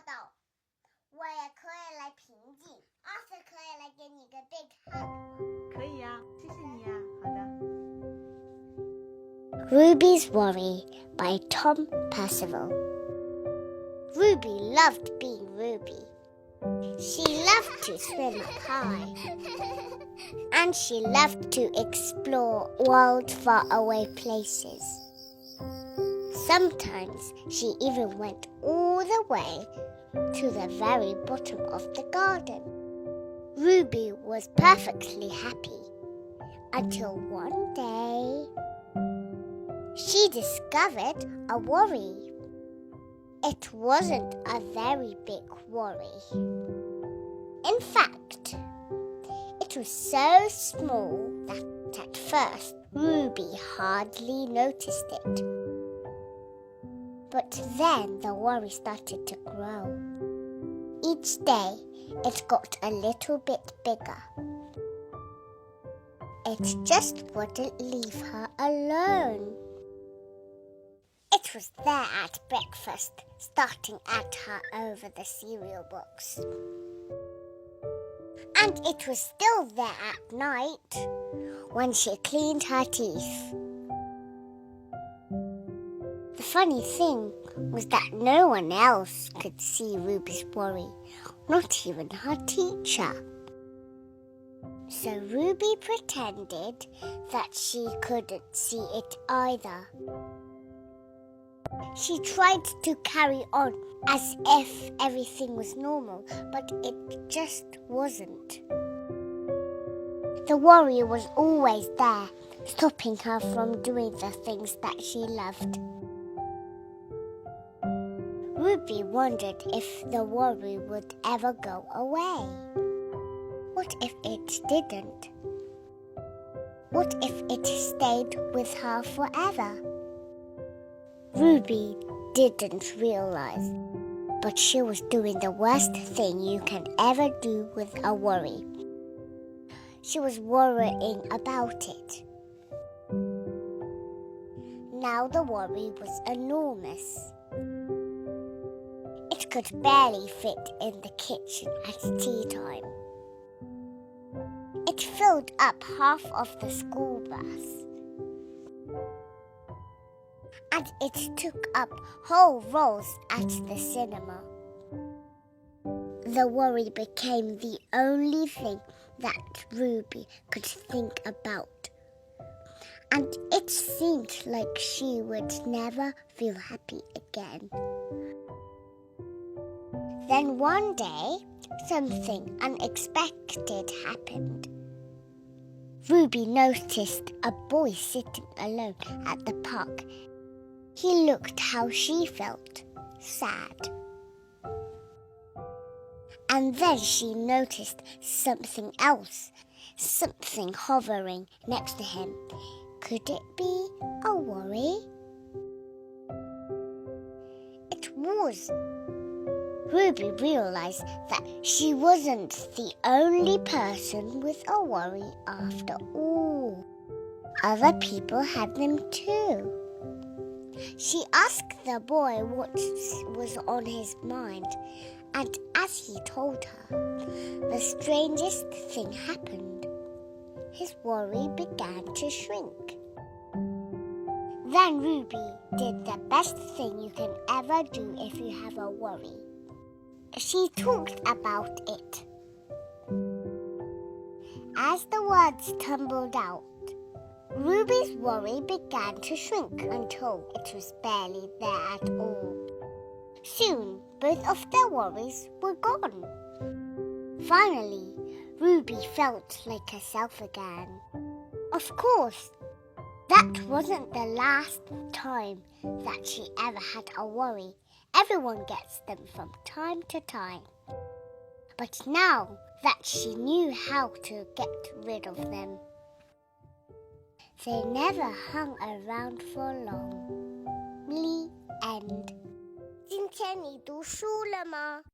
到，我也可以来平静。Arthur 可以来给你个 big hug。可以呀，谢谢你呀。好的。Ruby's Worry by Tom Percival. Ruby loved being Ruby. She loved to swim up high. And she loved to explore wild, far-away places. Sometimes she even went all the way to the very bottom of the garden. Ruby was perfectly happy until one day she discovered a worry. It wasn't a very big worry. In fact, it was so small that at first Ruby hardly noticed it. But then the worry started to grow. Each day it got a little bit bigger. It just wouldn't leave her alone. It was there at breakfast, starting at her over the cereal box. And it was still there at night, when she cleaned her teeth. The funny thing was that no one else could see Ruby's worry, not even her teacher. So Ruby pretended that she couldn't see it either. She tried to carry on as if everything was normal, but it just wasn't. The worry was always there, stopping her from doing the things that she loved. Ruby wondered if the worry would ever go away. What if it didn't? What if it stayed with her forever? Ruby didn't realize, but she was doing the worst thing you can ever do with a worry. She was worrying about it. Now the worry was enormous. It could barely fit in the kitchen at tea time. It filled up half of the school bus. And it took up whole rows at the cinema. The worry became the only thing that Ruby could think about. And it seemed like she would never feel happy again. Then one day, something unexpected happened. Ruby noticed a boy sitting alone at the park. He looked how she felt, sad. And then she noticed something else, something hovering next to him. Could it be a worry? It was. Ruby realized that she wasn't the only person with a worry after all. Other people had them too. She asked the boy what was on his mind, and as he told her, the strangest thing happened. His worry began to shrink. Then Ruby did the best thing you can ever do if you have a worry. She talked about it. As the words tumbled out, Ruby's worry began to shrink until it was barely there at all. Soon, both of their worries were gone. Finally, Ruby felt like herself again. Of course, that wasn't the last time that she ever had a worry. Everyone gets them from time to time. But now that she knew how to get rid of them, they never hung around for long. The end. 今天你读书了吗？